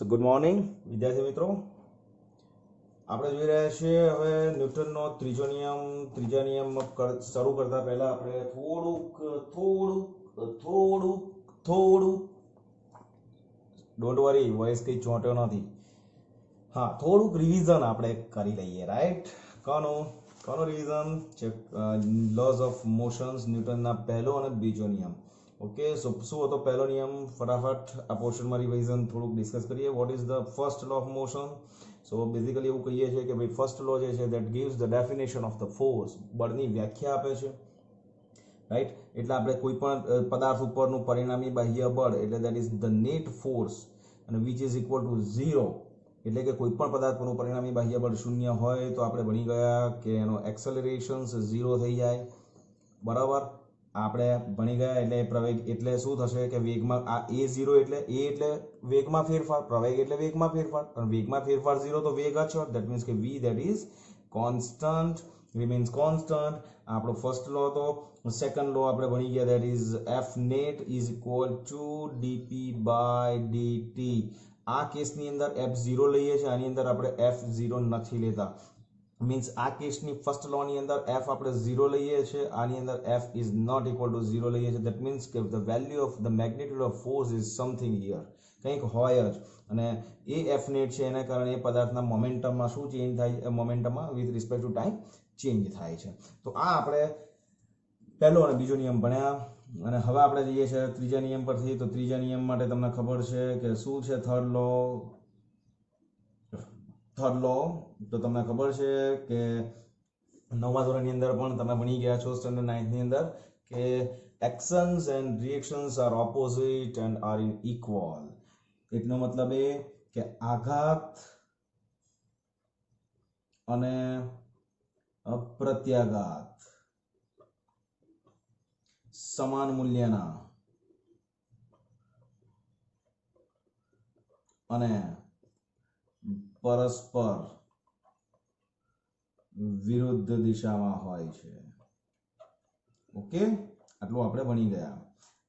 સો good morning વિદ્યાર્થી મિત્રો, આપણે જોઈ રહ્યા છીએ હવે ન્યૂટનનો ત્રીજો નિયમ. ત્રીજા નિયમ શરૂ કરતા પહેલા આપણે થોડુંક ડોન્ટ વરી, વોઇસ કંઈ ચોંટ્યો નથી. હા, થોડુંક રિવિઝન આપણે કરી લઈએ. રાઈટ, કોનો રિવિઝન છે? લોઝ ઓફ મોશન્સ, ન્યૂટનના પહેલો અને બીજો નિયમ. ઓકે, સો શું હતો પહેલો નિયમ? ફટાફટ આ પોર્શનમાં રિવિઝન થોડુંક ડિસ્કસ કરીએ. What is the first law of motion? So basically એવું કહીએ છીએ કે ભાઈ ફર્સ્ટ લો જે છે that gives the definition of the force, બળની વ્યાખ્યા આપે છે. રાઈટ, એટલે આપણે કોઈ પણ પદાર્થ ઉપરનું પરિણામી બાહ્ય બળ એટલે that is the net force અને વિચ ઇઝ ઇક્વલ ટુ 0. એટલે કે કોઈ પણ પદાર્થ પરનું પરિણામી બાહ્ય બળ શૂન્ય હોય તો આપણે ભણી ગયા કે એનો એક્સેલરેશન 0 થઈ જાય. બરાબર, આપણે ભણી ગયા એટલે પ્રવેગ એટલે શું થશે કે વેગમાં આ a0 એટલે વેગમાં ફેરફાર, પ્રવેગ એટલે વેગમાં ફેરફાર, અને વેગમાં ફેરફાર 0 તો વેગ અચળ, ધેટ મીન્સ કે v that is constant, remains constant. આપણો ફર્સ્ટ લો હતો. સેકન્ડ લો આપણે ભણી ગયા that is f net is equal to dp by dt. આ કેસની અંદર f0 લઈએ છીએ, આની અંદર આપણે f0 નથી લેતા. મીન્સ આ કેસની ફર્સ્ટ લો ની અંદર f આપણે 0 લઈએ છીએ, આની અંદર f is not equal to 0 લઈએ છીએ. ધેટ મીન્સ કે the value of the magnitude of force is something here, કંઈક હોય જ. અને એ f નેટ છે એના કારણે એ પદાર્થના મોમેન્ટમમાં શું ચેન્જ થાય? મોમેન્ટમમાં with respect to time change થાય છે. તો આ આપણે પહેલો અને બીજો નિયમ ભણ્યા. અને હવે આપણે જઈએ છીએ ત્રીજા નિયમ પરથી. તો ત્રીજા નિયમ માટે તમને ખબર છે કે શું છે થર્ડ લો? તો તમને ખબર છે કે 9મા ધોરણની અંદર પણ તમે ભણી ગયા છો, સ્ટેન્ડર્ડ 9th ની અંદર, કે actions and reactions are opposite and are in equal. એટલો મતલબ એ કે આઘાત અને પ્રત્યાઘાત સમાન મૂલ્યના અને પરસ્પર વિરુદ્ધ દિશામાં હોય છે. ઓકે, આટલું આપણે ભણી ગયા.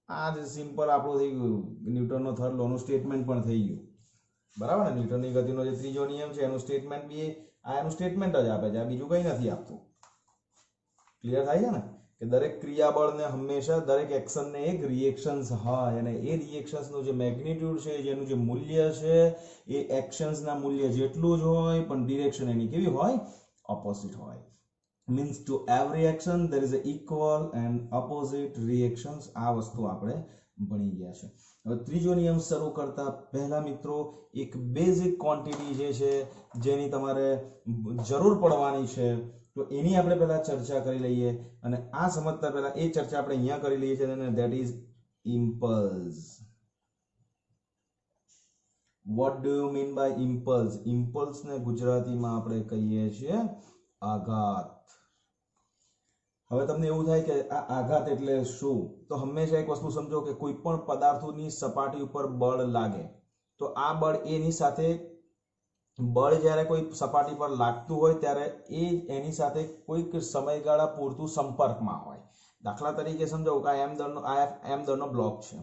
આ જ સિમ્પલ આપણું થઈ ગયું. ન્યૂટનનો થર્ડ લોનું સ્ટેટમેન્ટ પણ થઈ ગયું. બરાબર ને? ન્યૂટનની ગતિનો જે ત્રીજો નિયમ છે એનું સ્ટેટમેન્ટ બી આ એનું સ્ટેટમેન્ટ જ આપે છે, આ બીજું કંઈ નથી આપતું. ક્લિયર થાય છે ને? કે દરેક ક્રિયાબળને હંમેશા દરેક એક્શનને એક રિએક્શન્સ હોય, અને એ રિએક્શન્સનું જે મેગ્નિટ્યુડ છે, જેનું જે મૂલ્ય છે, એ એક્શન્સના મૂલ્ય જેટલું જ હોય, પણ ડિરેક્શન એની કેવી હોય? ઓપોઝિટ હોય. Means to every action there is a equal and opposite reactions. આ વસ્તુ આપણે ભણી ગયા છે. હવે ત્રીજો નિયમ શરૂ કરતા પહેલા મિત્રો એક બેઝિક ક્વોન્ટિટી જે છે જેની તમારે જરૂર પડવાની છે, તો એની આપણે પહેલા ચર્ચા કરી લઈએ. અને આ સમજતા પહેલા એ ચર્ચા આપણે અહીંયા કરી લઈએ છીએ, અને that is impulse. What do you mean by impulse? ઇમ્પલ્સને ગુજરાતીમાં આપણે કહીએ છીએ આઘાત. હવે તમને એવું થાય કે આ આઘાત એટલે શું? તો હંમેશા એક વસ્તુ સમજો કે કોઈ પણ પદાર્થોની સપાટી ઉપર બળ લાગે તો આ બળ એની સાથે બળ જ્યારે કોઈ સપાટી પર લાગતું હોય ત્યારે એ એની સાથે કોઈક સમયગાળા પૂરતું સંપર્કમાં હોય. દાખલા તરીકે સમજો કે એમ દળનો બ્લોક છે.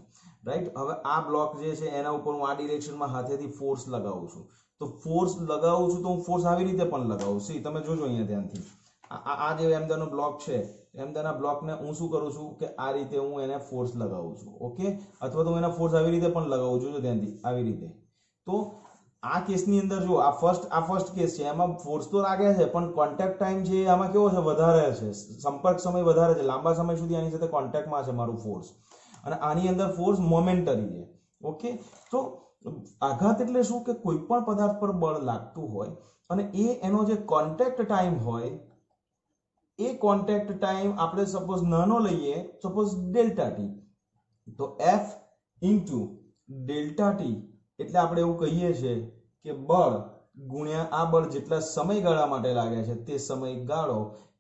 રાઈટ, હવે આ બ્લોક જે છે એના ઉપર હું આ ડિરેક્શનમાં હાથેથી ફોર્સ લગાવું છું. તો ફોર્સ લગાવું છું તો હું ફોર્સ આવી રીતે પણ લગાવું છું. તમે જોજો અહીંયા ધ્યાનથી, આ જે એમદાનો બ્લોક છે, એમદાના બ્લોકને હું શું કરું છું કે આ રીતે હું એને ફોર્સ લગાવું છું. ઓકે, અથવા તો હું એને ફોર્સ આવી રીતે પણ લગાવું છું. ધ્યાનથી આવી રીતે. તો આ કેસની અંદર જો આ ફર્સ્ટ કેસ છે, એમાં ફોર્સ તો લાગે છે પણ કોન્ટેક્ટ ટાઈમ છે આમાં કેવો છે? વધારે છે. સંપર્ક સમય વધારે છે. લાંબા સમય સુધી આની સાથે કોન્ટેક્ટમાં છે મારું ફોર્સ. અને આની અંદર ફોર્સ મોમેન્ટરી છે. ઓકે, તો આઘાત એટલે શું? કે કોઈ પણ પદાર્થ પર બળ લાગતું હોય અને એનો જે કોન્ટેક્ટ ટાઈમ હોય, એ કોન્ટેક્ટ ટાઈમ આપણે સપોઝ નાનો લઈએ, સપોઝ ડેલ્ટા ટી. તો f ઇન્ટુ ડેલ્ટા ટી એટલે આપણે એવું કહીએ છીએ કે બળ ગુણ્યા આ બળ જેટલા સમયગાળા માટે લાગે છે તે સમયગાળો,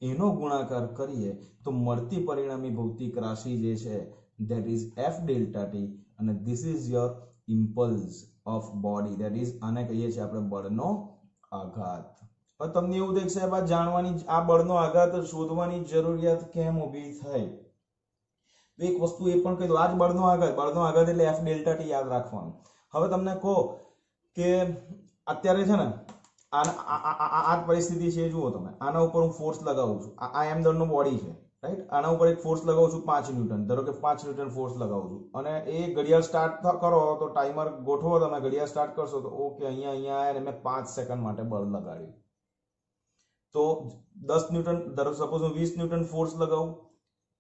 એનો ગુણાકાર કરીએ તો મળતી પરિણામી ભૌતિક રાશિ જે છે that is f delta t, અને this is your impulse of body, that is આને કહીએ છીએ આપણે બળનો આઘાત. હવે તમને એવું થાય સાહેબ આ જાણવાની, આ બળનો આઘાત શોધવાની જરૂરિયાત કેમ ઊભી થઈ? તો એક વસ્તુ એ પણ કહી દો, આ જ બળનો આઘાત એટલે f delta t યાદ રાખવાનું. હવે તમને કહો કે અત્યારે છે ને આ પરિસ્થિતિ છે, જુઓ તમે, આના ઉપર હું ફોર્સ લગાવું છું, આ એમ દળનું બોડી છે, રાઈટ, આના ઉપર એક ફોર્સ લગાવું છું 5 ન્યૂટન, ધારો કે 5 ન્યૂટન ફોર્સ લગાવું છું, અને એ ઘડિયાળ સ્ટાર્ટ કરો તો ટાઈમર ગોઠવો, તમે ઘડિયાળ સ્ટાર્ટ કરશો તો ઓકે અહીંયા આવ્યા અને મેં 5 સેકન્ડ માટે બળ લગાડ્યું, તો 10 ન્યૂટન, ધારો સપોઝ હું 20 ન્યૂટન ફોર્સ લગાવું,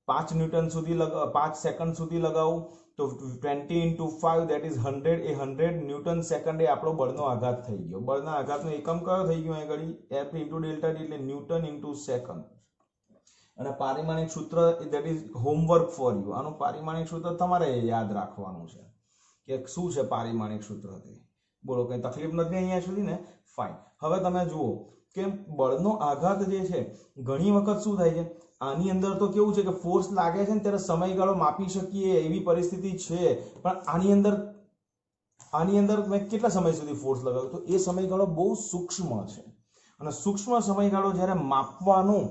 5 ન્યૂટન સુધી 5 સેકન્ડ સુધી લગાવું તો 20 into 5 that is 100, એ 100 ન્યૂટન સેકન્ડ એ આપણો બળનો આઘાત થઈ ગયો. બળના આઘાતનો એકમ કયો થઈ ગયો અહીં ઘડી? F into delta T, એટલે ન્યૂટન into સેકન્ડ. અને પારિમાણિક સૂત્ર that is homework for you. આનું પારિમાણિક સૂત્ર તમારે યાદ રાખવાનું છે કે શું છે પારિમાણિક સૂત્ર તે. બોલો, કઈ તકલીફ નથી અહીંયા સુધી ને? ફાઇન. હવે તમે જુઓ કે બળનો આઘાત જે છે ઘણી વખત શું થાય છે, આની અંદર તો કેવું છે કે ફોર્સ લાગે છે ને ત્યારે સમયગાળો માપી શકીએ એવી પરિસ્થિતિ છે, પણ આની અંદર મેં કેટલા સમય સુધી ફોર્સ લગાવ્યો તો એ સમયગાળો બહુ સૂક્ષ્મ છે, અને સૂક્ષ્મ સમયગાળો જ્યારે માપવાનું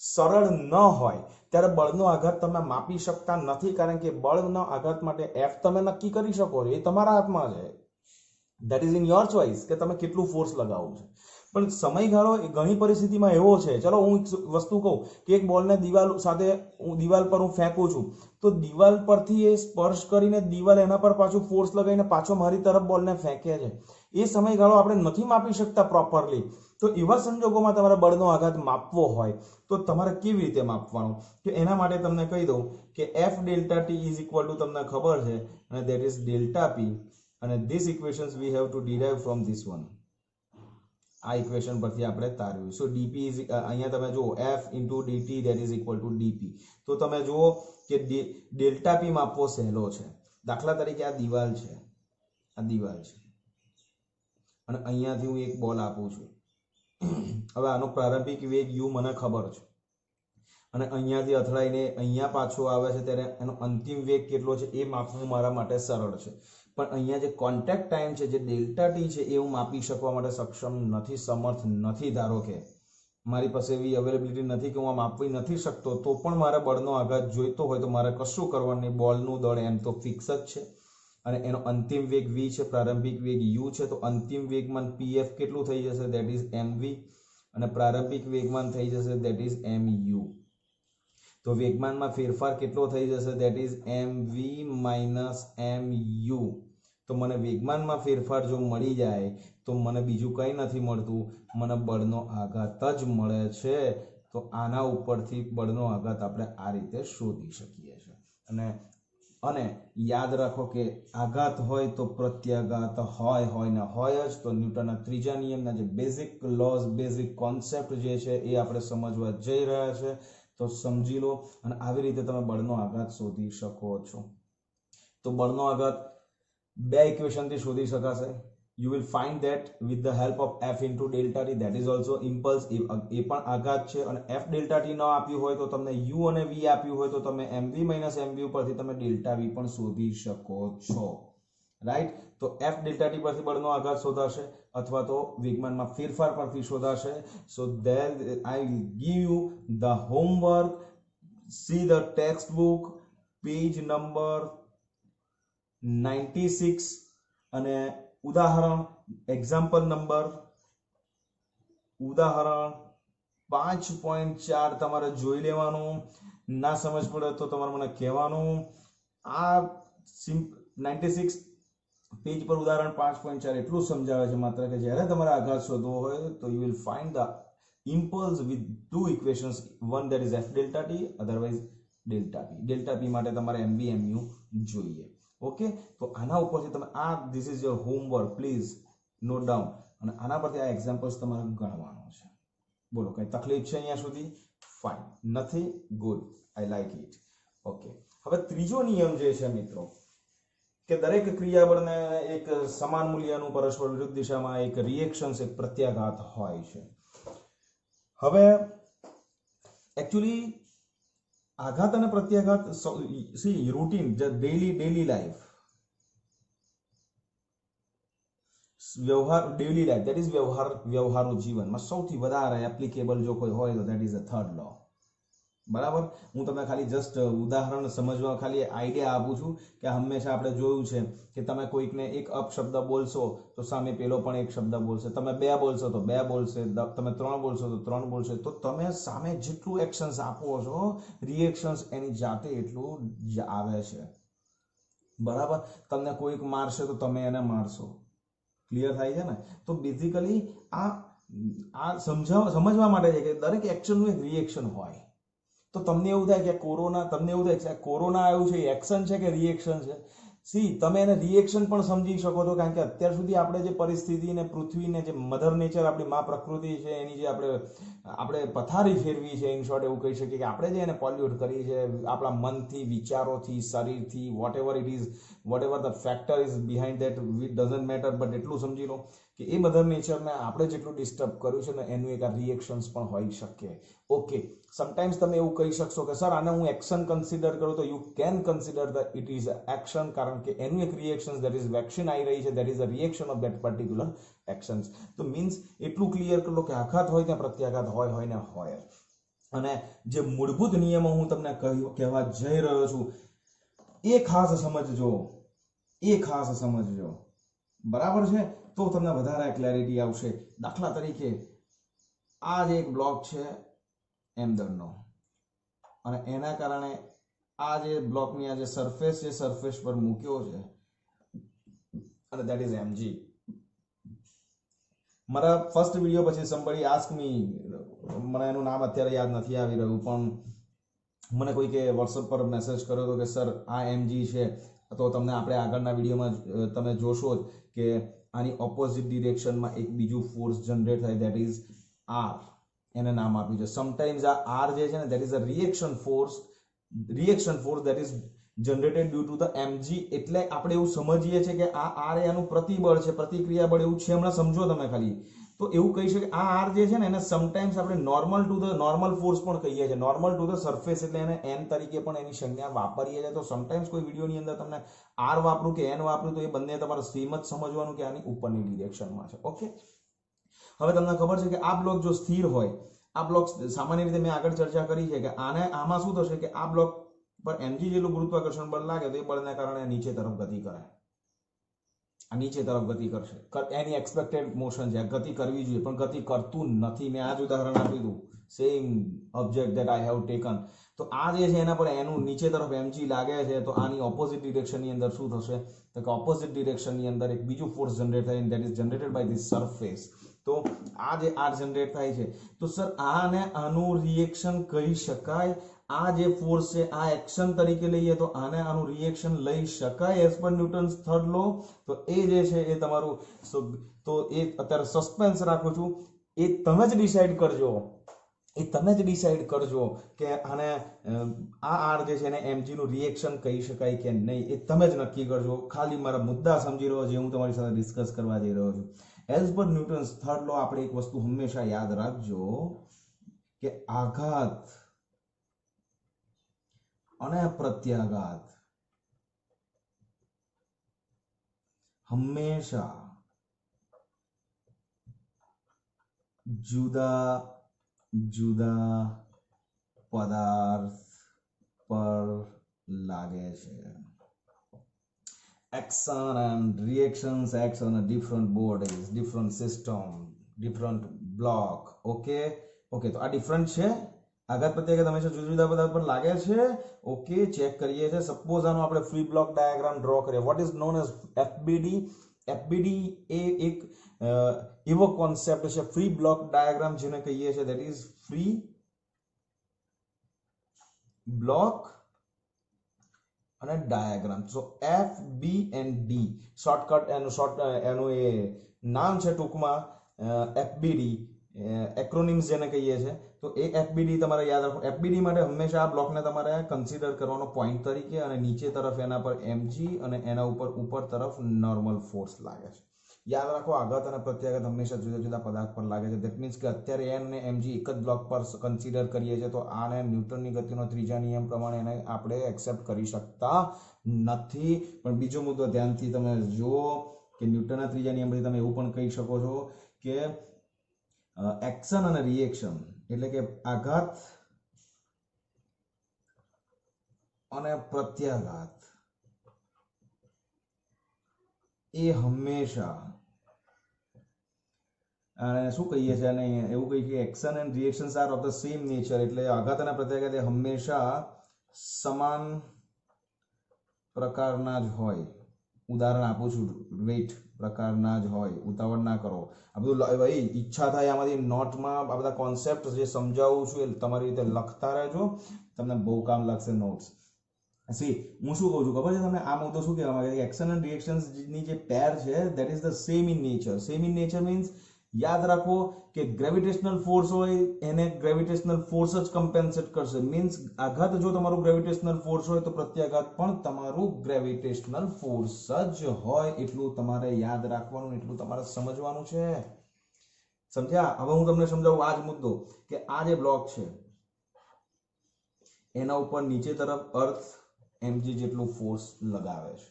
સરળ ન હોય ત્યારે બળનો આઘાત તમે માપી શકતા નથી, કારણ કે બળનો આઘાત માટે F તમે નક્કી કરી શકો છો, એ તમારા હાથમાં છે. That is in your choice કે તમે કેટલું ફોર્સ લગાવવું છે. પણ સમયગાળો ઘણી પરિસ્થિતિમાં એવો છે, ચલો હું એક વસ્તુ કહું કે એક બોલને દિવાલ પર હું ફેંકું છું, તો દિવાલ પરથી એ સ્પર્શ કરીને દિવાલ એના પર પાછું ફોર્સ લગાવીને પાછો મારી તરફ બોલને ફેંકે છે, એ સમયગાળો આપણે નથી માપી શકતા પ્રોપરલી. તો એવા સંજોગોમાં તમારે બળનો આઘાત માપવો હોય તો તમારે કેવી રીતે માપવાનું, કે એના માટે તમને કહી દઉં કે F delta T is equal to તમને ખબર છે, અને that is delta P, અને this equations we have to derive from this one. આ ઇક્વેશન પરથી આપણે તારવ્યું. સો dp ઇઝ, અહીંયા તમે જુઓ F into dt that is equal to dp. તો તમે જુઓ કે ડેલ્ટા p માપવો સહેલો છે. દાખલા તરીકે આ દિવાલ છે, અને અહીંયાથી હું એક બોલ આપું છું. હવે આનો પ્રારંભિક વેગ u મને ખબર છે, અને અહીંયાથી અથડાઈને અહીંયા પાછો આવે છે ત્યારે એનો અંતિમ વેગ કેટલો છે એ માપવું મારા માટે સરળ છે. પણ અહીંયા જે કોન્ટેક્ટ ટાઈમ છે, જે ડેલ્ટા ટી છે, એ હું માપી શકવા માટે સક્ષમ નથી, સમર્થ નથી. ધારો કે મારી પાસે એવી અવેલેબિલિટી નથી કે હું આ માપવી નથી શકતો, તો પણ મારે બળનો આઘાત જોઈતો હોય તો મારે કશું કરવાનું નહીં. બોલનું દળ એમ તો ફિક્સ જ છે, અને એનો અંતિમ વેગ v છે, પ્રારંભિક વેગ u છે, તો અંતિમ વેગમાન pf કેટલું થઈ જશે? that is mv, અને પ્રારંભિક વેગમાન થઈ જશે that is mu. તો વેગમાનમાં ફેરફાર કેટલો થઈ જશે? that is mv minus mu. તો મને વેગમાનમાં ફેરફાર જો મળી જાય તો મને બીજું કંઈ નથી મળતું, મને બળનો આઘાત જ મળે છે. તો આના ઉપરથી બળનો આઘાત આપણે આ રીતે શોધી શકીએ છીએ. અને યાદ રાખો કે આઘાત હોય તો પ્રત્યાઘાત હોય ને હોય જ. તો ન્યૂટનના ત્રીજા નિયમના જે બેઝિક લોઝ, બેઝિક કોન્સેપ્ટ જે છે એ આપણે સમજવા જઈ રહ્યા છે, તો સમજી લો, અને આવી રીતે તમે બળનો આઘાત શોધી શકો છો. તો બળનો આઘાત બે ઇક્વેશનથી શોધી શકાશે. You will find that with the help of F into delta T, that is also impulse, એ પણ આઘાત છે. અને F delta T ન આપ્યું હોય તો તમને U અને V આપ્યું હોય તો તમે mv minus mu પરથી તમે delta V પણ શોધી શકો છો, રાઈટ. તો F delta T પરથી બળનો આઘાત શોધાશે, અથવા તો વેગમાનમાં ફેરફાર પરથી શોધાશે. So there I will give you the homework. See the textbook page number 96, અને ઉદાહરણ એક્ઝામ્પલ નંબર ઉદાહરણ 5.4 તમારે જોઈ લેવાનું. ના સમજ પડે તો તમારે મને કહેવાનું. આ 96 પેજ પર ઉદાહરણ 5.4 એટલું સમજાવે છે માત્ર કે જ્યારે તમારે આઘાત શોધવો હોય તો you will find the impulse with two equations, one that is F delta T, otherwise delta P. delta P માટે તમારે mv mu જોઈએ. ઓકે, તો આના ઉપરથી તમે this is your homework, please note down, અને આના પરથી આ એક્ઝામ્પલ્સ તમારે ગણવાનું છે. બોલો, કઈ તકલીફ છે અહીંયા સુધી? ફાઇન, નથી? Good, I like it. Okay, હવે ત્રીજો નિયમ જે છે મિત્રો, કે દરેક ક્રિયાબળને એક સમાન મૂલ્યનું પરસ્પર વિરુદ્ધ દિશામાં એક રિએક્શન, એક પ્રત્યાઘાત હોય છે. હવે એકચ્યુઅલી આઘાત અને પ્રત્યાઘાત, see routine, daily life, daily life that is વ્યવહારુ જીવનમાં સૌથી વધારે એપ્લિકેબલ જો કોઈ હોય તો that is the third law. બરાબર. હું તમને ખાલી જસ્ટ ઉદાહરણ સમજવા ખાલી આઈડિયા આપું છું કે હંમેશા આપણે જોયું છે કે તમે કોઈકને એક અપશબ્દ બોલશો તો સામે પેલો પણ એક શબ્દ બોલશે, તમે બે બોલશો તો બે બોલશે, તમે ત્રણ બોલશો તો ત્રણ બોલશે. તો તમે સામે જેટલું એક્શન્સ આપો છો રિએક્શન્સ એની જાતે એટલું જ આવે છે. બરાબર. તમને કોઈક મારશે તો તમે એને મારશો. ક્લિયર થાય છે ને? તો બેઝિકલી આ સમજવા માટે છે કે દરેક એક્શનનું એક રિએક્શન હોય. તો તમને એવું થાય કે કોરોના આવ્યું છે એક્શન છે કે રિએક્શન છે? સી તમે એને રિએક્શન પણ સમજી શકો છો, કારણ કે અત્યાર સુધી આપણે જે પરિસ્થિતિ ને પૃથ્વીને જે મધર નેચર આપણી મા પ્રકૃતિ છે એની જે આપણે પથારી ફેરવી છે, ઇન શોર્ટ એવું કહી શકીએ કે આપણે જે એને પોલ્યુટ કરી છે આપણા મનથી, વિચારોથી, શરીરથી, whatever the factor is behind that it doesn't matter, but એટલું સમજી લો કે એ મધર નેચરને આપણે જેટલું ડિસ્ટર્બ કર્યું છે ને એનું એક આ રિએક્શન્સ પણ હોઈ શકે. ઓકે, સમટાઈમ્સ તમે એવું કહી શકશો કે સર આને હું એક્શન કન્સિડર કરું, તો you can consider the it is action, કારણ કે એનું એક રિએક્શન ધેટ ઇઝ વેક્સિન આવી રહી છે, that is a reaction of that particular actions. તો મીન્સ એટલું ક્લિયર કરી લો કે આઘાત હોય ત્યાં પ્રત્યાઘાત હોય ને હોય. અને જે મૂળભૂત નિયમો હું તમને કહેવા જઈ રહ્યો છું એ ખાસ સમજજો. બરાબર છે? તો તમને વધારે ક્લેરિટી આવશે. દાખલા તરીકે આ જે એક બ્લોક છે m નો, અને એના કારણે આ જે બ્લોકની આ જે સરફેસ છે સરફેસ પર મૂક્યો છે અને ધેટ ઇઝ mg. મારા ફર્સ્ટ વિડીયો પછી somebody ask me, મને એનું નામ અત્યારે યાદ નથી આવી રહ્યું, પણ મને કોઈકે વોટ્સઅપ પર મેસેજ કર્યો હતો કે સર આ mg છે, તો તમને આપણે આગળના વિડીયોમાં તમે જોશો કે આની ઓપોઝિટ ડિરેક્શનમાં એક બીજું ફોર્સ જનરેટ થાય, ધેટ ઇઝ r. એને નામ આપ્યું છે. સમટાઈમ્સ આ r જે છે ને that is a reaction force that is generated due to the mg. એટલે આપણે એવું સમજીએ છીએ કે આ r એનું પ્રતિબળ છે, પ્રતિક્રિયા બળ એવું છે. હમણાં સમજો તમે ખાલી. તો એવું કહી શકે આ r જે છે ને એને સમટાઈમ્સ આપણે નોર્મલ ફોર્સ પણ કહીએ છીએ, નોર્મલ ટુ ધ સરફેસ, એટલે એને n તરીકે પણ એની સંજ્ઞા વાપરીએ છીએ. તો સમટાઈમ્સ કોઈ વિડીયોની અંદર તમને r વાપરું કે n વાપરું તો એ બંને તમારે સેમ જ સમજવાનું કે આની ઉપરની ડિરેક્શનમાં છે. ઓકે, હવે તમને ખબર છે કે આ બ્લોક જો સ્થિર હોય, આ બ્લોક સામાન્ય રીતે મેં આગળ ચર્ચા કરી છે કે આમાં શું થશે કે આ બ્લોક પર mg જેટલું ગુરુત્વાકર્ષણ બળ લાગે તો એ બળને કારણે નીચે તરફ ગતિ કરે, નીચે તરફ ગતિ કરશે. એની એક્સપેક્ટેડ મોશન છે, ગતિ કરવી જોઈએ પણ ગતિ કરતું નથી. મેં આ જ ઉદાહરણ આપી દઉં, same object that I have taken. તો આ જે છે એના પર એનું નીચે તરફ mg લાગે છે, તો આની ઓપોઝિટ ડિરેક્શનની અંદર શું થશે તો કે ઓપોઝિટ ડિરેક્શનની અંદર એક બીજું ફોર્સ જનરેટ થાય, that is generated by this surface. તો આ જે r જનરેટ થાય છે, તો સર આને આનું રિએક્શન કહી શકાય? આ જે ફોર્સ છે આ એક્શન તરીકે લઈએ તો આનું રિએક્શન લઈ શકાય એઝ પર ન્યૂટન્સ થર્ડ લો? તો એ જે છે એ તમારું, તો એ અત્યારે સસ્પેન્સ રાખું છું, એ તમે જ ડિસાઈડ કરજો કે આને આ r જે છે એને mg નું રિએક્શન કહી શકાય કે નહીં, એ તમે જ નક્કી કરજો. ખાલી મારા મુદ્દા સમજી રહ્યો જે હું તમારી સાથે ડિસ્કસ કરવા જઈ રહ્યો છું. એઝ પર ન્યૂટન્સ થર્ડ લો આપણે એક વસ્તુ હંમેશા યાદ રાખજો કે આઘાત અને પ્રત્યાઘાત હંમેશા જુદા જુદા પદાર્થ પર લાગે છે. Action and reactions acts on a different bodies, different system, different block. Okay, તો આ ડિફરન્ટ છે. આઘાત પ્રત્યાઘાત હંમેશા જુદા જુદા પદાર્થ પર લાગે છે. ઓકે, ચેક કરીએ છે. સપોઝ આનો આપણે ફ્રી બ્લોક ડાયાગ્રામ ડ્રો કરીએ. What is known as FBD એ એક એવો કોન્સેપ્ટ છે, ફ્રી બ્લોક ડાયાગ્રામ જેને કહીએ છીએ, ધેટ ઇઝ ફ્રી બ્લોક અને diagram. So FB and D shortcut એનું એ નામ છે ટૂંકમાં FBD, એક્રોનિમ્સ જેને કહીએ છીએ. તો એ FBD તમારે યાદ રાખો. FBD માટે હંમેશા આ બ્લોકને તમારે કન્સિડર કરવાનો પોઈન્ટ તરીકે, અને નીચે તરફ એના પર mg અને એના ઉપર તરફ નોર્મલ ફોર્સ લાગે છે. યાદ રાખો, આઘાત અને પ્રત્યાઘાત હંમેશા જુદા જુદા પદાર્થ પર લાગે છે. ધેટ મીન્સ કે અત્યારે n અને mg એક જ બ્લોક પર કન્સિડર કરીએ છીએ, તો આને ન્યૂટનની ગતિનો ત્રીજા નિયમ પ્રમાણે એને આપણે એક્સેપ્ટ કરી શકતા નથી. પણ બીજો મુદ્દો ધ્યાનથી તમે જુઓ કે ન્યૂટનના ત્રીજા નિયમથી તમે એવું પણ કહી શકો છો કે એક્શન અને રિએક્શન, એટલે કે આઘાત અને પ્રત્યાઘાત એ હંમેશા અને શું કહીએ છીએ અને એવું કહીએ કે action and reactions are of the same nature, એટલે આઘાત અને પ્રત્યાઘાત એ હંમેશા સમાન પ્રકારના જ હોય. ઉદાહરણ આપું છું, વેઇટ પ્રકારના જ હોય, ઉતાવળ ના કરો. આ બધું ભાઈ ઈચ્છા થાય આમાંથી નોટમાં આ બધા કોન્સેપ્ટ જે સમજાવું છું એ તમારી રીતે લખતા રહેજો, તમને બહુ કામ લાગશે નોટ્સ. સી હું શું કહું છું ખબર છે તમને? આ મુદ્દો શું કહેવા માંગે છે? એક્શન એન્ડ રિએક્શન્સ ની જે પેર છે that is the same in nature. Same in nature means યાદ રાખો કે ગ્રેવિટેશનલ ફોર્સ હોય એને ગ્રેવિટેશનલ ફોર્સ જ કમ્પેન્સેટ કરશે. મીન્સ આઘાત જો તમારું ગ્રેવિટેશનલ ફોર્સ હોય તો પ્રત્યાઘાત પણ તમારું ગ્રેવિટેશનલ ફોર્સ જ હોય. એટલું તમારે યાદ રાખવાનું, એટલું તમારે સમજવાનું છે. સમજ્યા? હવે હું તમને સમજાવું આ જ મુદ્દો કે આ જે બ્લોક છે એના ઉપર નીચે તરફ અર્થ mg જેટલું ફોર્સ લગાવે છે.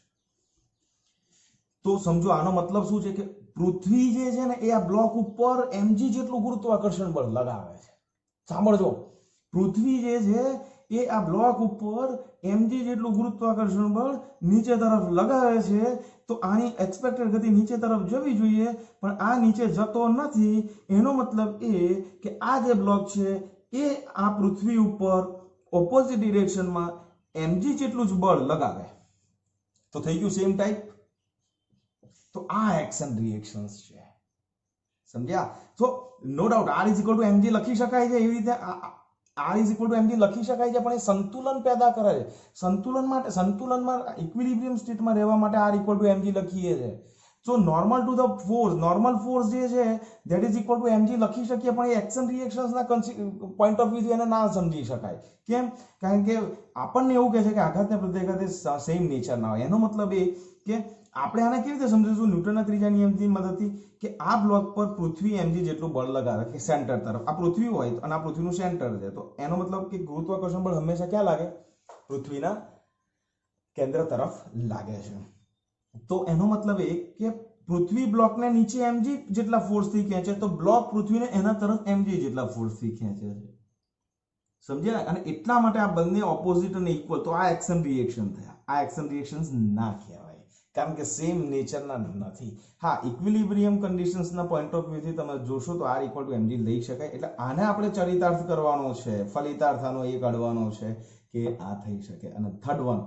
તો સમજો આનો મતલબ શું છે કે પૃથ્વી જે છે ને એ આ બ્લોક ઉપર mg જેટલું ગુરુત્વાકર્ષણ બળ લગાવે છે. સાંભળજો, પૃથ્વી જે છે એ આ બ્લોક ઉપર mg જેટલું ગુરુત્વાકર્ષણ બળ નીચે તરફ લગાવે છે. તો આની એક્સપેક્ટેડ ગતિ નીચે તરફ જવી જોઈએ, પણ આ નીચે જતો નથી. એનો મતલબ એ કે આ જે બ્લોક છે એ આ પૃથ્વી ઉપર ઓપોઝિટ ડિરેક્શનમાં mg જેટલું જ બળ લગાવે. તો થઈ ગયું સેમ ટાઈપ. તો આ એક્શન રિએક્શન્સ છે. સમજ્યા? તો નો ડાઉટ r = mg લખી શકાય છે. એવી રીતે r = mg લખી શકાય છે, પણ એ સંતુલન પેદા કરે છે. સંતુલનમાં ઇક્વિલિબ્રિયમ સ્ટેટમાં રહેવા માટે r = mg લખીએ છે. So normal to the force, normal force જે છે ધેટ ઇઝ = mg લખી શકીએ, પણ એ એક્શન રિએક્શન્સના પોઈન્ટ ઓફ વ્યૂથી એને ના સમજી શકાય. કેમ? કારણ કે આપણને એવું કહે છે કે આઘાત ને પ્રત્યાઘાત સેમ નેચર ના હોય. એનો મતલબ એ કે આપણે આને કેવી રીતે સમજીશું ન્યૂટનના ત્રીજા નિયમની મદદથી કે આ બ્લોક પર પૃથ્વી mg જેટલું બળ લગાવે કે સેન્ટર તરફ. આ પૃથ્વી હોય અને આ પૃથ્વીનું સેન્ટર છે, તો એનો મતલબ કે ગુરુત્વાકર્ષણ બળ હંમેશા ક્યાં લાગે? પૃથ્વીના કેન્દ્ર તરફ લાગે છે. તો એનો મતલબ એ કે પૃથ્વી બ્લોકને નીચે mg જેટલા ફોર્સથી ખેંચે તો બ્લોક પૃથ્વીને એના તરફ mg જેટલા ફોર્સથી ખેંચે છે. સમજ્યા? અને એટલા માટે આ બંને ઓપોઝિટ અને ઇક્વલ. તો આ એક્શન રિએક્શન થયા. આ એક્શન રિએક્શન્સ ના કહેવાય, કારણ કે સેમ નેચરના નથી. હા, ઇક્વિલિબ્રિયમ કન્ડિશન્સના પોઈન્ટ ઓફ વ્યૂથી તમે જોશો તો r = mg લઈ શકાય. એટલે આને આપણે ચરિતાર્થ કરવાનો છે, ફલિતાર્થ આનો એ કાઢવાનો છે કે આ થઈ શકે. અને થર્ડ વન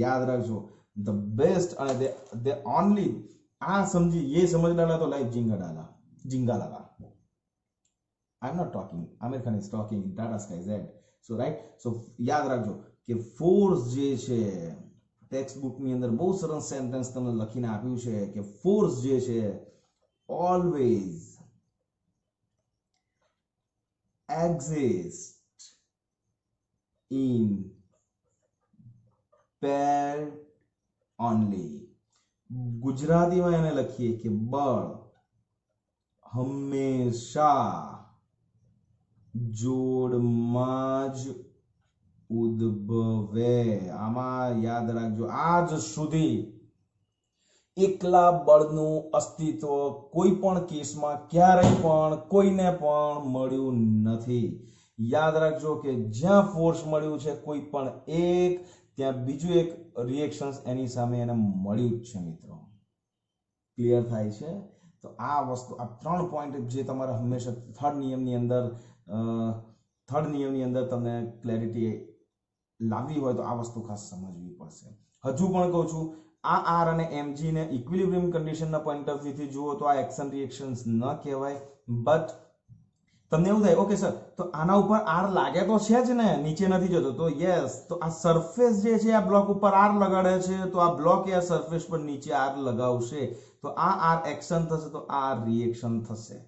યાદ રાખજો, ધ બેસ્ટ અને દે ઓનલી આ સમજી ये समझ डाला तो लाइफ जिंगा लगा. I'm not talking, Amir Khan is talking in Tata Sky Z. So right, so યાદ રાખજો કે ફોર્સ જે છે ટેક્સ્ટ બુક ની અંદર બહુ સરસ સેન્ટેન્સ તમને લખીને આપ્યું છે કે ફોર્સ જે છે always exist in pair only. ગુજરાતીમાં એને લખીએ કે બળ હંમેશા જોડમાં જ ઉદ્ભવે. આમાં યાદ રાખજો, આજ સુધી એકલા બળનું અસ્તિત્વ કોઈ પણ કેસમાં ક્યારેય પણ કોઈને પણ મળ્યું નથી. યાદ રાખજો કે જ્યાં ફોર્સ મળ્યું છે કોઈ પણ એક, ત્યાં બીજું એક રિએક્શન્સ એની સામે એને મળ્યું જ છે. મિત્રો ક્લિયર થાય છે? તો આ વસ્તુ, આ 3 પોઈન્ટ જે તમારે હંમેશા થર્ડ નિયમની અંદર તમને ક્લેરિટી લાવવી હોય તો આ વસ્તુ ખાસ સમજવી પડશે. હજુ પણ કહું છું, આ r અને mg ને ઇક્વિલિબ્રિયમ કન્ડિશનના પોઈન્ટ ઓફ વ્યૂથી જુઓ તો આ એક્શન રિએક્શન્સ ન કહેવાય. બટ તમને એવું થાય ઓકે સર, તો આના ઉપર r લાગે તો છે જ ને, નીચે નથી જતો. તો યસ, તો આ સરફેસ જે છે આ બ્લોક ઉપર r લગાડે છે, તો આ બ્લોક એ આ સરફેસ પર નીચે r લગાવશે, તો આ r એક્શન થશે, તો આ રિએક્શન થશે.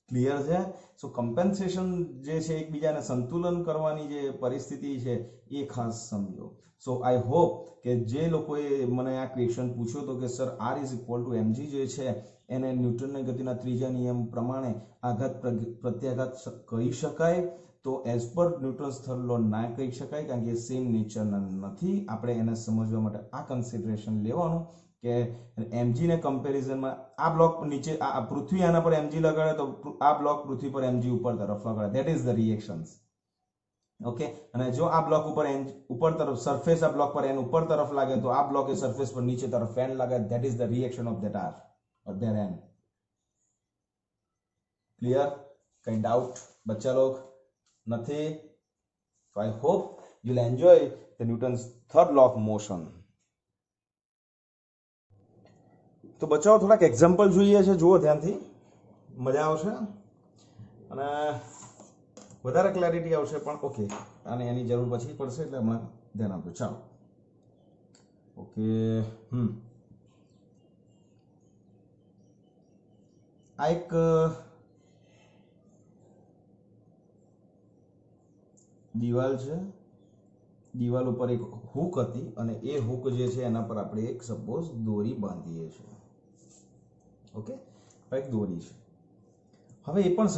ક્લિયર છે? સો કમ્પેન્સેશન જે છે એકબીજાને સંતુલન કરવાની જે પરિસ્થિતિ છે એ ખાસ સમજો. સો આઈ હોપ કે જે લોકોએ મને આ ક્વેશ્ચન પૂછ્યો હતો કે સર r = mg જે છે એને ન્યૂટનની ગતિના ત્રીજા નિયમ પ્રમાણે આઘાત પ્રત્યાઘાત કહી શકાય, તો એઝ પર ન્યૂટન્સ થર્ડ લો ના કહી શકાય, કારણ કે સેમ નેચરના નથી. આપણે એને સમજવા માટે આ કન્સિડરેશન લેવાનું કે mg ને કમ્પેરિઝનમાં આ બ્લોક નીચે, આ પૃથ્વી આના પર mg લગાડે તો આ બ્લોક પૃથ્વી પર mg ઉપર તરફ લગાડે. That is the reactions. Okay, અને જો આ બ્લોક ઉપર તરફ સરફેસ આ બ્લોક પર એન ઉપર તરફ લાગે તો આ બ્લોક એ સરફેસ પર નીચે તરફ ફેન લાગે. That is the reaction of that R or there N. Clear? કઈ ડાઉટ બચ્ચા લોગ? નથી? So I hope you'll enjoy the Newton's third law of motion. તો બચ્ચાઓ થોડાક એક્ઝામ્પલ જોઈએ છે, જુઓ ધ્યાનથી, મજા આવશે અને વધારે ક્લેરિટી આવશે. પણ ઓકે, અને એની જરૂર પછી પડશે એટલે હમણાં ધ્યાન આપજો. ચાલો ઓકે. આ એક દિવાલ છે, દિવાલ ઉપર એક હુક હતી અને એ હુક જે છે એના પર આપણે એક સપોઝ દોરી બાંધીએ છીએ. ઓકે, એક દોરી છે. હવે એ પણ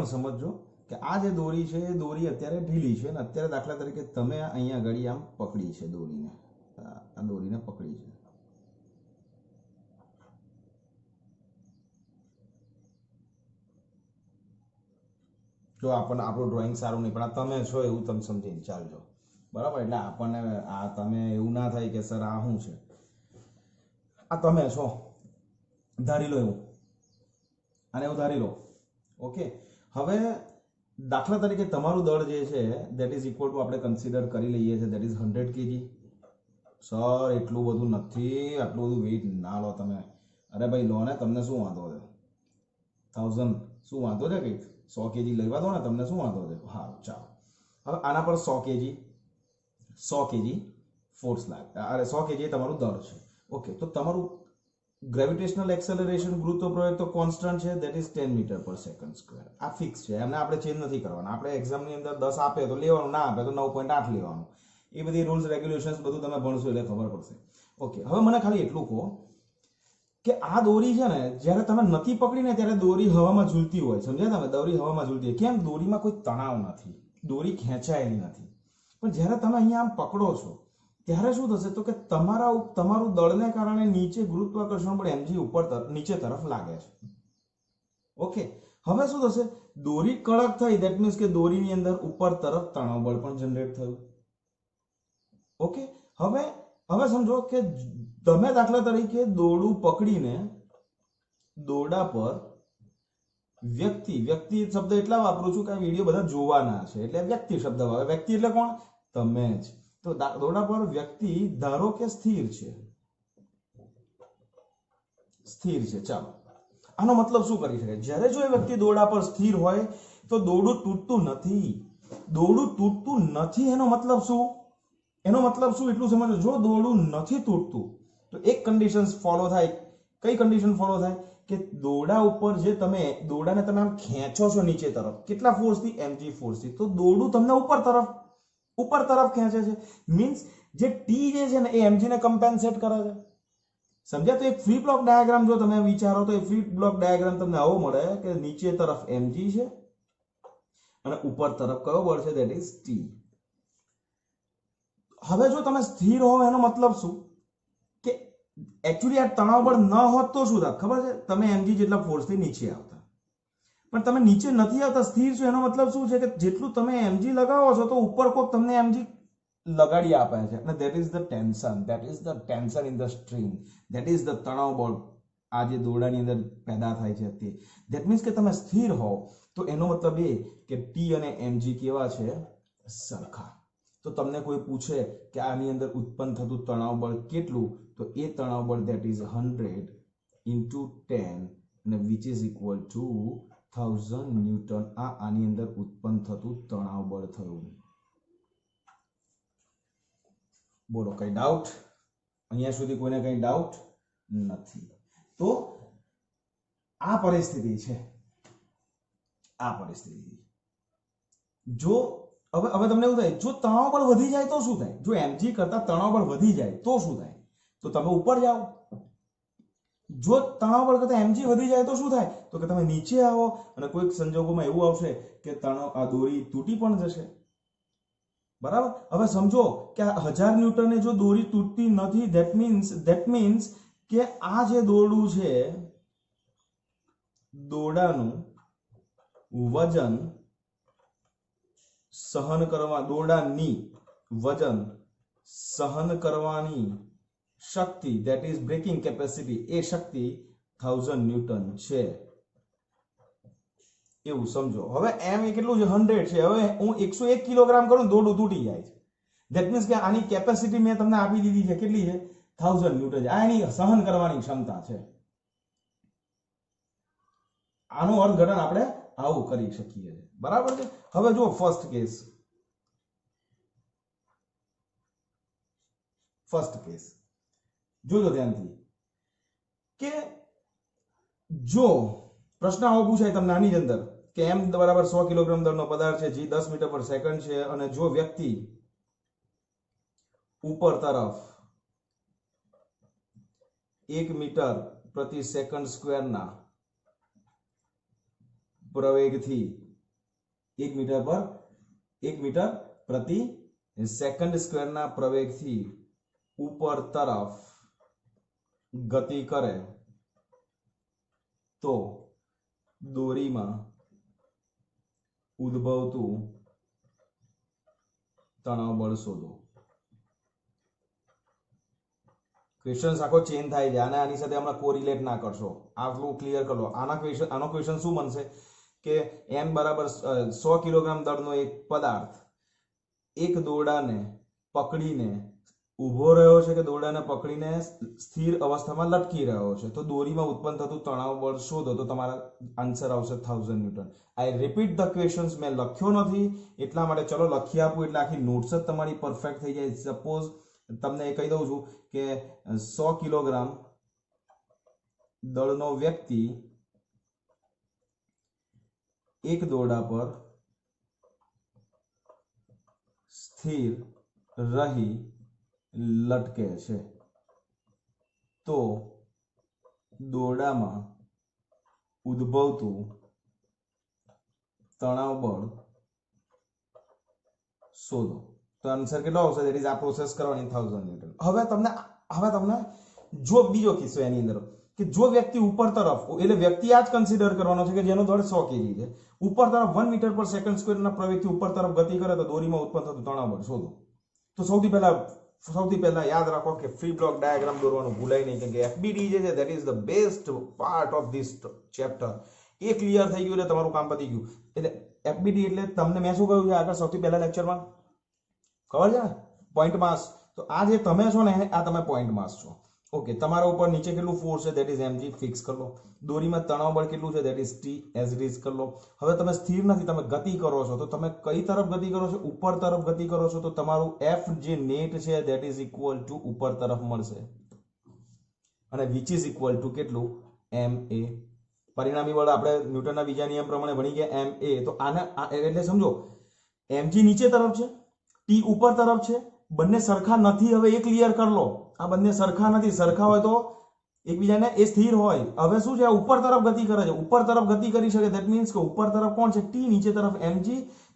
સમજજો કે આ જે દોરી છે એ દોરી અત્યારે ઢીલી છે અને અત્યારે દાખલા તરીકે તમે અહીંયા ઘડી આમ પકડી છે દોરીને, આ દોરીને પકડી છે. જો આપણને આપણું ડ્રોઈંગ સારું નહીં, પણ આ તમે છો એવું તમે સમજીને ચાલજો, બરાબર? એટલે આપણને આ તમે એવું ના થાય કે સર આ શું છે, આ તમે છો, ધારી લો એવું, અને એવું ધારી લો. ઓકે, હવે દાખલા તરીકે તમારું દળ જે છે દેટ ઇઝ ઇક્વલ ટુ આપણે કન્સિડર કરી લઈએ છીએ દેટ ઇઝ 100 kg. સર એટલું બધું નથી, આટલું બધું વેઇટ ના લો તમે. અરે ભાઈ લો ને, તમને શું વાંધો છે? 1000 શું વાંધો છે? કંઈક 100 kg લેવા દો ને, તમને શું વાંધો છે? હા ચાલો. હવે આના પર 100 kg ફોર્સ લાગે, અરે 100 kg તમારું દળ છે. ઓકે, તો તમારું ગ્રેવિટેશનલ એક્સેલરેશન ગુરુત્વ પ્રવેગ તો કોન્સ્ટન્ટ છે, દેટ ઇઝ 10 મીટર પર સેકન્ડ સ્ક્વેર. આ ફિક્સ છે, એમને આપણે ચેન્જ નથી કરવાના. આપણે એક્ઝામની અંદર 10 આપે તો લેવાનું, ના આપે તો 9.8 લેવાનું. એ બધી રૂલ્સ રેગ્યુલેશન્સ બધું તમે ભણશો એટલે ખબર પડશે. ઓકે, હવે મને ખાલી એટલું કહો કે આ દોરી છે ને, જ્યારે તમે નથી પકડીને ત્યારે દોરી હવામાં ઝૂલતી હોય, સમજ્યા તમે? દોરી હવામાં ઝૂલતી હોય કેમ? દોરીમાં કોઈ તણાવ નથી, દોરી ખેંચાયેલી નથી. પણ જ્યારે તમે અહીંયા આમ પકડો છો ત્યારે શું થશે? તો કે તમારું દળને કારણે નીચે ગુરુત્વાકર્ષણ બળ mg ઉપર નીચે તરફ લાગે છે. ઓકે, હવે શું થશે? દોરી કડક થઈ, ધેટ મીન્સ કે દોરીની અંદર ઉપર તરફ તણાવ બળ પણ જનરેટ થયું. ઓકે, હવે સમજો કે તમે દાખલા તરીકે દોરડું પકડીને દોરડા પર વ્યક્તિ શબ્દ એટલા વાપરું છું કે આ વિડીયો બધા જોવાના છે એટલે વ્યક્તિ શબ્દ આવે. વ્યક્તિ એટલે કોણ? તમે જ. તો દોરડા પર વ્યક્તિ ધારો કે સ્થિર છે. ચાલો, આનો મતલબ શું કરી શકે? જ્યારે જો એ વ્યક્તિ દોરડા પર સ્થિર હોય તો દોરડું તૂટતું નથી. એનો મતલબ શું એટલું સમજો. જો દોરડું નથી તૂટતું તો એક કન્ડિશન ફોલો થાય. કઈ કન્ડિશન ફોલો થાય? કે દોરડા ઉપર જે દોરડાને તમે આમ ખેંચો છો નીચે તરફ, કેટલા ફોર્સથી? mg ફોર્સથી. તો દોરડું તમને ઉપર તરફ ખેંચે છે. મીન્સ જે ટી જે છે ને એ mg ને કમ્પેન્સેટ કરે છે. સમજ્યા? તો એક ફ્રી બ્લોક ડાયાગ્રામ જો તમે વિચારો તો એ ફ્રી બ્લોક ડાયાગ્રામ તમને આવો મળે કે નીચે તરફ mg છે અને ઉપર તરફ કયો બળ છે? That is T. હવે જો તમે સ્થિર હો એનો મતલબ શું? કે એકચ્યુઅલી આ તણાવ બળ ન હોત તો શું થાત ખબર છે? તમે mg જેટલા ફોર્સથી નીચે આવતા, પણ તમે નીચે નથી આવતા, સ્થિર છો. એનો મતલબ શું છે? કે જેટલું તમે mg લગાવો છો તો ઉપર કોક તમને mg લગાડી આપે છે અને that is the tension in the string, that is the તણાવ બળ આ જે દોરડાની અંદર પેદા થાય છે તે. ધેટ મીન્સ કે તમે સ્થિર હો તો એનો મતલબ એ કે ટી અને mg કેવા છે? સરખા. તો તમને કોઈ પૂછે કે આની અંદર ઉત્પન્ન થતું તણાવ બળ કેટલું, તો એ તણાવ બળ ધેટ ઇઝ 100 into 10 અને which is equal two 1000 newton. આની અંદર ઉત્પન્ન થતું તણાવ બળ થયું. બોલો, કઈ ડાઉટ? અહીંયા સુધી કોઈને કઈ ડાઉટ નથી? તો આ પરિસ્થિતિ છે. જો હવે તમને એવું થાય, જો તણાવ બળ વધી જાય તો શું થાય? જો mg કરતા તણાવ બળ વધી જાય તો શું થાય? તો તમે ઉપર જાઓ. જો તણાવ બળ કરતા mg વધી જાય તો શું થાય? તો કે તમે નીચે આવો અને કોઈક સંજોગોમાં એવું આવશે કે આ દોરી તૂટી પણ જશે. બરાબર? હવે સમજો કે 1000 ન્યૂટને જો દોરી તૂટતી નથી, ધેટ મીન્સ કે આ જે દોરડું છે, દોરડાનું વજન સહન કરવા દોરડાની વજન સહન કરવાની શક્તિ ધેટ ઇઝ બ્રેકિંગ કેપેસિટી એ શક્તિ 1000 ન્યૂટન છે એવું સમજો. હવે એમ એ કેટલું છે 100 છે. હવે હું 101 કિલોગ્રામ કરું દોરડું તૂટી જાય છે. ધેટ મીન્સ કે આની કેપેસિટી મેં તમને આપી દીધી છે કેટલી છે 1000 ન્યૂટન. આ એની સહન કરવાની ક્ષમતા છે. આનું અર્થઘટન આપણે આવું કરી શકીએ. બરાબર છે. હવે જો ફર્સ્ટ કેસ જોજો ધ્યાનથી કે જો પ્રશ્ન આવો પૂછાય તમને આની અંદર કે m બરાબર 100 કિલોગ્રામ દળનો પદાર્થ છે, g 10 મીટર પર સેકન્ડ છે અને જો વ્યક્તિ ઉપર તરફ 1 મીટર પ્રતિ સેકન્ડ સ્ક્વેરના પ્રવેગથી 1 મીટર પ્રતિ સેકન્ડ સ્ક્વેરના પ્રવેગથી ઉપર તરફ ગતિ કરે તો દોરીમાં ઉદ્ભવતું તણાવ બળ શોધો. ક્વેશ્ચન આખો ચેન્જ થાય છે અને આની સાથે હમણાં કોરિલેટ ના કરશો. આટલું ક્લિયર કરો. આનો ક્વેશ્ચન શું બનશે કે m બરાબર 100 કિલોગ્રામ દળનો એક પદાર્થ એક દોરડાને પકડીને ઊભો રહ્યો છે કે દોરડાને પકડીને સ્થિર અવસ્થામાં લટકી રહ્યો છે તો દોરીમાં ઉત્પન્ન થતું તણાવ બળ શોધો તો તમારા આન્સર આવશે 1000 newton. I repeat the questions. મેં લખ્યો નથી એટલા માટે ચલો લખી આપું એટલે આખી નોટ્સ જ તમારી પરફેક્ટ થઈ જાય. સપોઝ તમને એ કહી દઉં છું કે 100 કિલોગ્રામ દળનો વ્યક્તિ એક દોરડા પર સ્થિર રહી લટકે છે તો દોરડામાં ઉદ્ભવતું તણાવ બળ શોધો. તો આન્સર કેટલો આવશે? ધેટ ઇઝ આ પ્રોસેસ કરવાની 1000 ન્યૂટન. હવે તમને જો બીજો કિસ્સો એની અંદર કે જો વ્યક્તિ ઉપર તરફ એટલે વ્યક્તિ આ જ કન્સિડર કરવાનો છે કે જેનો દળ 100 કેજી છે ઉપર તરફ 1 મીટર પર સેકન્ડ સ્ક્વેરના પ્રવેગથી ઉપર તરફ ગતિ કરે તો દોરીમાં ઉત્પન્ન થતું તણાવ બળ શોધો. તો સૌથી પહેલા યાદ રાખો કે ફ્રી બ્લોક ડાયાગ્રામ દોરવાનું ભૂલાય નહીં કે FBD જે છે that is the best part of this chapter. A clear થઈ ગયું એટલે તમારું કામ પતી ગયું. એટલે FBD એટલે તમને મેં શું કહ્યું છે આગળ સૌથી પહેલા લેક્ચરમાં ખબર છે ને પોઈન્ટ માસ. તો આ જે તમે છો ને આ તમે પોઈન્ટ માસ છો. ઓકે. તમારા ઉપર નીચે કેટલું ફોર્સ છે ધેટ ઇઝ mg ફિક્સ કરી લો. દોરીમાં તણાવ બળ કેટલું છે that is t as it is કરી લો. હવે તમે સ્થિર નથી તમે ગતિ કરો છો તો તમે કઈ તરફ ગતિ કરો છો? ઉપર તરફ ગતિ કરો છો તો તમારું f જે નેટ છે ધેટ ઇઝ ઇક્વલ ટુ ઉપર તરફ મળશે અને વિચ ઇઝ ઇક્વલ ટુ કેટલું? ma. પરિણામી બળ આપણે ન્યૂટનના બીજા નિયમ પ્રમાણે ભણી ગયા ma. તો આને એટલે સમજો mg નીચે તરફ છે t ઉપર તરફ છે બંને સરખા નથી. હવે એ ક્લિયર કરી લો. આ બંને સરખા નથી. સરખા હોય તો એકબીજાને એ સ્થિર હોય. હવે શું છે આ ઉપર તરફ ગતિ કરે છે. ઉપર તરફ ગતિ કરી શકે ધેટ મીન્સ કે ઉપર તરફ કોણ છે? t. નીચે તરફ mg.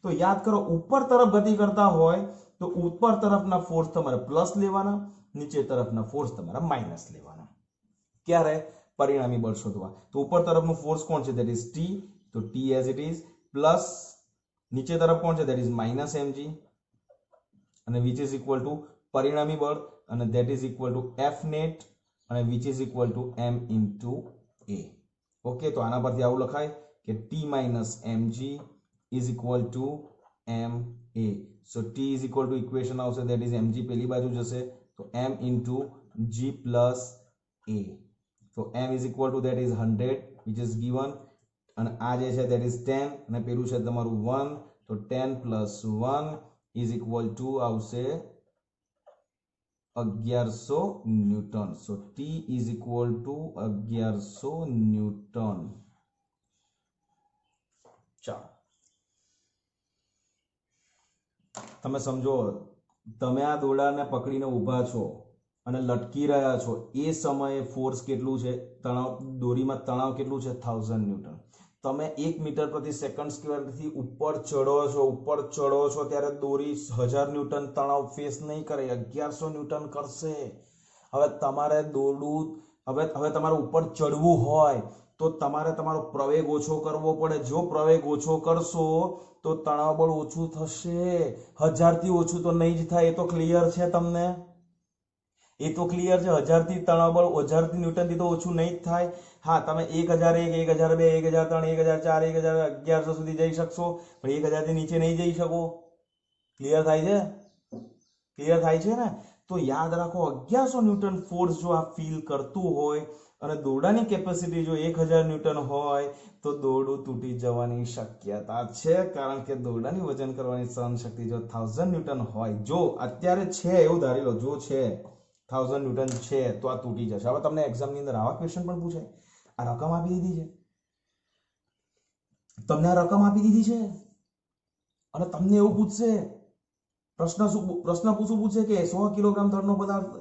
તો યાદ કરો ઉપર તરફ ગતિ કરતા હોય તો ઉપર તરફના ફોર્સ તમારે પ્લસ લેવાના નીચે તરફના ફોર્સ તમારે માઇનસ લેવાના. ક્યારે? પરિણામી બળ શોધવા. તો ઉપર તરફનું ફોર્સ કોણ છે? That is t. તો t as it is plus નીચે તરફ કોણ છે? ધેટ ઇઝ માઇનસ mg અને વિચ ઇઝ ઇક્વલ ટુ પરિણામી બળ અને that is equal to f net અને which is equal to m into a. Okay. તો આના પરથી આવું લખાય કે t minus mg is equal to ma. So t is equal to equation આવશે ધેટ ઇઝ mg પેલી બાજુ જશે તો m into g plus a. તો m is equal two that is 100 which is given અને આ જે છે ધેટ ઇઝ 10 અને પેલું છે તમારું 1 તો 10 પ્લસ 1 ઇઝ ઇક્વલ ટુ આવશે 1100 newton. So t is equal two 1100 newton. ચાલો તમે સમજો તમે આ દોરડાને પકડીને ઊભા છો અને લટકી રહ્યા છો એ સમયે ફોર્સ કેટલું છે? તણાવ દોરીમાં તણાવ કેટલું છે? 1000 ન્યૂટન. તમે 1 મીટર પ્રતિ સેકન્ડ સ્ક્વેરથી ઉપર ચડો છો ત્યારે દોરી 1000 ન્યૂટન તણાવ ફેસ નહીં કરે 1100 ન્યૂટન કરશે. હવે તમારે દોરડું હવે તમારે ઉપર ચડવું હોય તો તમારે તમારો પ્રવેગ ઓછો કરવો પડે. જો પ્રવેગ ઓછો કરશો તો તણાવ બળ ઓછું થશે. 1000 થી ઓછું તો નહીં જ થાય. એ તો ક્લિયર છે તમને? એ તો ક્લિયર છે. 1000 થી તણાવ બળ 1000 થી ન્યૂટન થી તો ઓછું નહીં જ થાય. હા, તમે 1001, 1002, 1003, 1004, 1100 સુધી જઈ શકશો, પણ 1000 થી નીચે નહીં જઈ શકો. ક્લિયર થાય છે? ક્લિયર થાય છે ને? તો યાદ રાખો, 1100 ન્યૂટન ફોર્સ જો આ ફીલ કરતું હોય અને દોરડાની કેપેસિટી જો 1000 ન્યૂટન હોય તો દોરડું તૂટી જવાની શક્યતા છે. કારણ કે દોરડાની વજન કરવાની સહનશક્તિ જો 1000 ન્યૂટન હોય, જો અત્યારે છે એવું ધારી લો, જો છે 1000 ન્યૂટન છે તો આ તૂટી જશે. હવે તમને એક્ઝામની અંદર આવા ક્વેશ્ચન પણ પૂછાય. આ રકમ આપી દીધી છે, તમને આ રકમ આપી દીધી છે અને તમને એવું પૂછશે, પ્રશ્ન પૂછે કે 100 કિલોગ્રામ દળનો પદાર્થ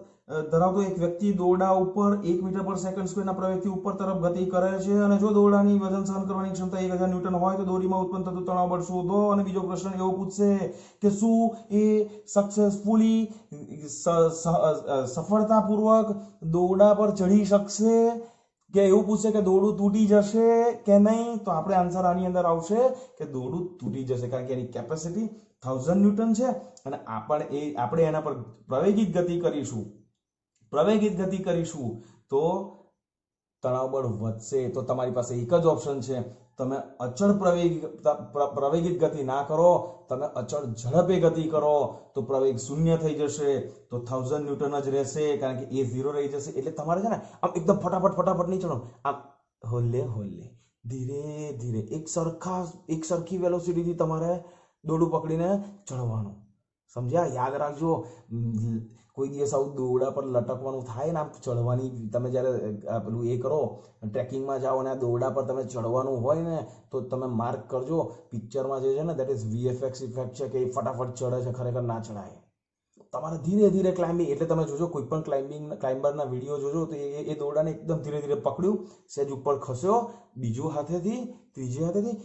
ધરાવતો એક વ્યક્તિ દોરડા ઉપર 1 મીટર પર સેકન્ડ સ્ક્વેરના પ્રવેગથી ઉપર તરફ ગતિ કરે છે અને જો દોરડાની વજન સહન કરવાની ક્ષમતા 1000 ન્યૂટન હોય તો દોરીમાં ઉત્પન્ન થતું તણાવ બળ શોધો. અને બીજો પ્રશ્ન એવો પૂછશે કે શું એ સક્સેસફુલી સફળતાપૂર્વક દોરડા પર ચડી શકશે, કે એવું પૂછશે કે દોરડું તૂટી જશે કે નહીં. તો આપણે આન્સર આની અંદર આવશે કે દોરડું તૂટી જશે, કારણ કે એની કેપેસિટી 1000 ન્યૂટન છે અને આપણે એના પર પ્રવેગિત ગતિ કરીશું તો તણાવ બળ વધશે. તો તમારી પાસે એક જ ઓપ્શન છે, તમે અચળ પ્રવેગિત ગતિ ના કરો, તમે અચળ ઝડપે ગતિ કરો તો પ્રવેગ શૂન્ય થઈ જશે, તો 1000 ન્યૂટન જ રહેશે, કારણ કે એ 0 રહી જશે. એટલે તમારે છે ને આમ એકદમ ફટાફટ નહીં ચડો, આમ હોલે ધીરે ધીરે એક સરખી વેલોસિટીથી તમારે દોરડું પકડીને ચડવાનું. સમજ્યા? યાદ રાખજો, કોઈ દિવસ આવું દોરડા પર લટકવાનું થાય ને, આમ ચડવાની, તમે જ્યારે પેલું એ કરો ટ્રેકિંગમાં જાઓ અને આ દોરડા પર તમે ચડવાનું હોય ને, તો તમે માર્ક કરજો, પિક્ચરમાં જે છે ને દેટ ઇઝ VFX ઇફેક્ટ છે કે એ ફટાફટ ચડે છે, ખરેખર ના ચડાય. તમારે ધીરે ધીરે ક્લાઇમ્બિંગ, એટલે તમે જોજો કોઈ પણ ક્લાઇમ્બરના વિડીયો જોજો તો એ દોરડાને એકદમ ધીરે ધીરે પકડ્યું, સહેજ ઉપર ખસ્યો, બીજું હાથેથી, ત્રીજી હાથેથી.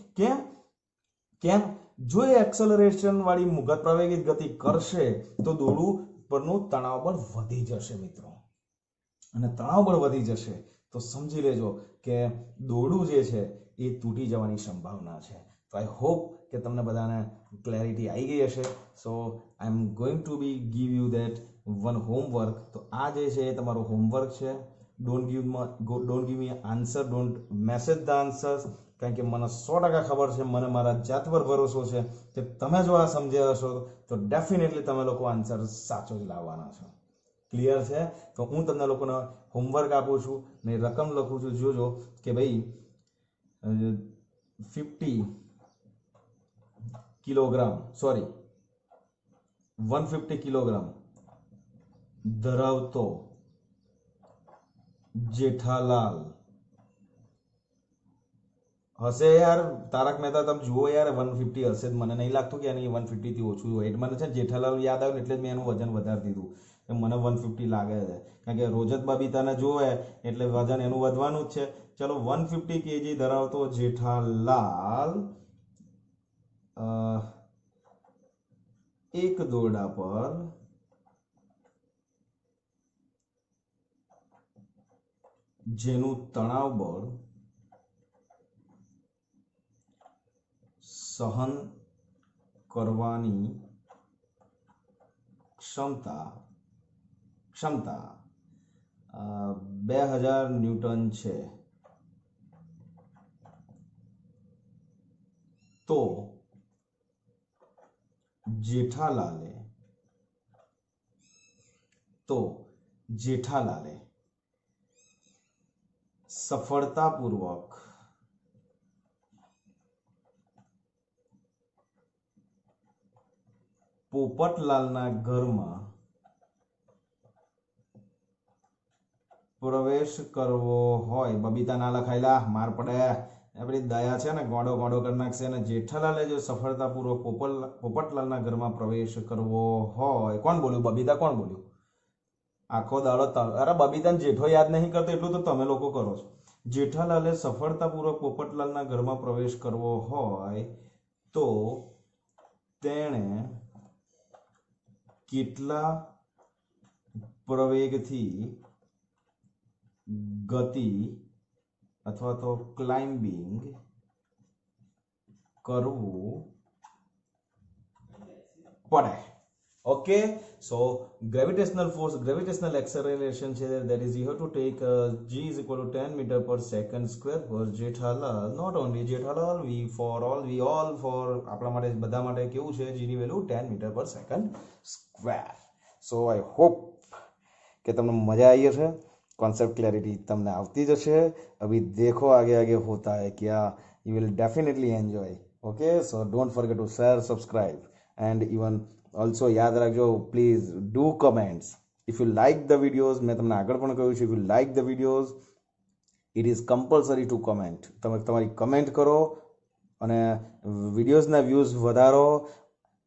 કેમ? જો એ એક્સેલરેશન વાળી મુગત પ્રવેગિત ગતિ કરશે તો દોરડું પરનું તણાવ બળ વધી જશે મિત્રો, અને તણાવ બળ વધી જશે તો સમજી લેજો કે દોરડું જે છે એ તૂટી જવાની સંભાવના છે. તો આઈ હોપ કે તમને બધાને ક્લેરિટી આવી ગઈ હશે. So I am going to be give you that one homework. તો આ જે છે એ તમારો હોમવર્ક છે. Don't give me answer, don't message the answers, કારણ કે મને 100% ખબર છે, મને મારા જાત પર ભરોસો છે કે તમે જો આ સમજ્યા હશો તો ડેફિનેટલી તમે લોકો આન્સર સાચો જ લાવવાના છો. ક્લિયર છે? તો હું તમને લોકોને હોમવર્ક આપું છું ને રકમ લખું છું. જોજો કે ભાઈ 150 કિલોગ્રામ ધરાવતો જેઠાલાલ હશે. યાર તારક મહેતા તમે જુઓ યાર, 150 હશે જ. મને નહીં લાગતું કે એની 150 થી ઓછું હોય. મને છે જેઠાલાલ યાદ આવ્યું એટલે જ મેં એનું વજન વધારી દીધું, કે મને 150 લાગે છે, કારણ કે રોજત બબીતાને જોવે એટલે વજન એનું વધવાનું જ છે. ચલો, 150 kg ધરાવતો જેઠાલાલ એક દોરડા પર જેનું તણાવ બળ સહન કરવાની ક્ષમતા 2000 ન્યૂટન છે, તો જેઠાલાલે સફળતાપૂર્વક પોપટલાલના ઘરમાં પ્રવેશ કરવો હોય. બબીતા ના લખાયેલા, માર પડે, આપણી દયા છે ને, ગોડો કરી નાખશે. અને જેઠાલાલે જો સફળતાપૂર્વક પોપટલાલના ઘરમાં પ્રવેશ કરવો હોય, કોણ બોલ્યું? બબીતા. કોણ બોલ્યું? આખો દાડો અરે બબીતાને જેઠો યાદ નહીં કરતો એટલું તો તમે લોકો કરો છો. જેઠાલાલે સફળતાપૂર્વક પોપટલાલના ઘરમાં પ્રવેશ કરવો હોય તો તેણે કેટલા પ્રવેગથી ગતિ અથવા તો ક્લાઇમ્બિંગ કરવું પડે. ઓકે, સો ગ્રેવિટેશનલ ફોર્સ, ગ્રેવિટેશનલ એક્સેલરેશન છે that is you have to take g is equal to 10 meter per second square for Jethalal, not only Jethalal, we all for આપણા માટે બધા માટે કેવું છે g ની value 10 meter per second square. So I hope કે તમને મજા આવી હશે, कॉन्सेप्ट क्लैरिटी तमने आवती जशे. अभी देखो आगे आगे होता है क्या, you will definitely enjoy. Okay, so don't forget to share, subscribe and even also याद रखो please do comments if you like the videos. मैं तमने आगळ पण कह્યું છે, if you like the videos it is compulsory to comment. તમે તમારી કમેન્ટ કરો અને વિડીયોઝના વ્યૂઝ વધારો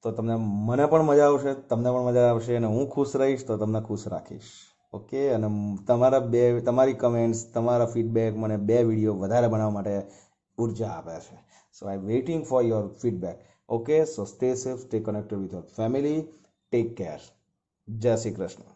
તો તમને મને પણ મજા આવશે, તમને પણ મજા આવશે અને હું ખુશ રહીશ તો તમને ખુશ રાખીશ. ઓકે, અને તમારી કમેન્ટ્સ, તમારા ફીડબેક મને 2 વિડીયો વધારે બનાવવા માટે ઉર્જા આપે છે. So I am waiting for your feedback. Okay, so stay safe, stay connected with your family, take care. જય શ્રી કૃષ્ણ.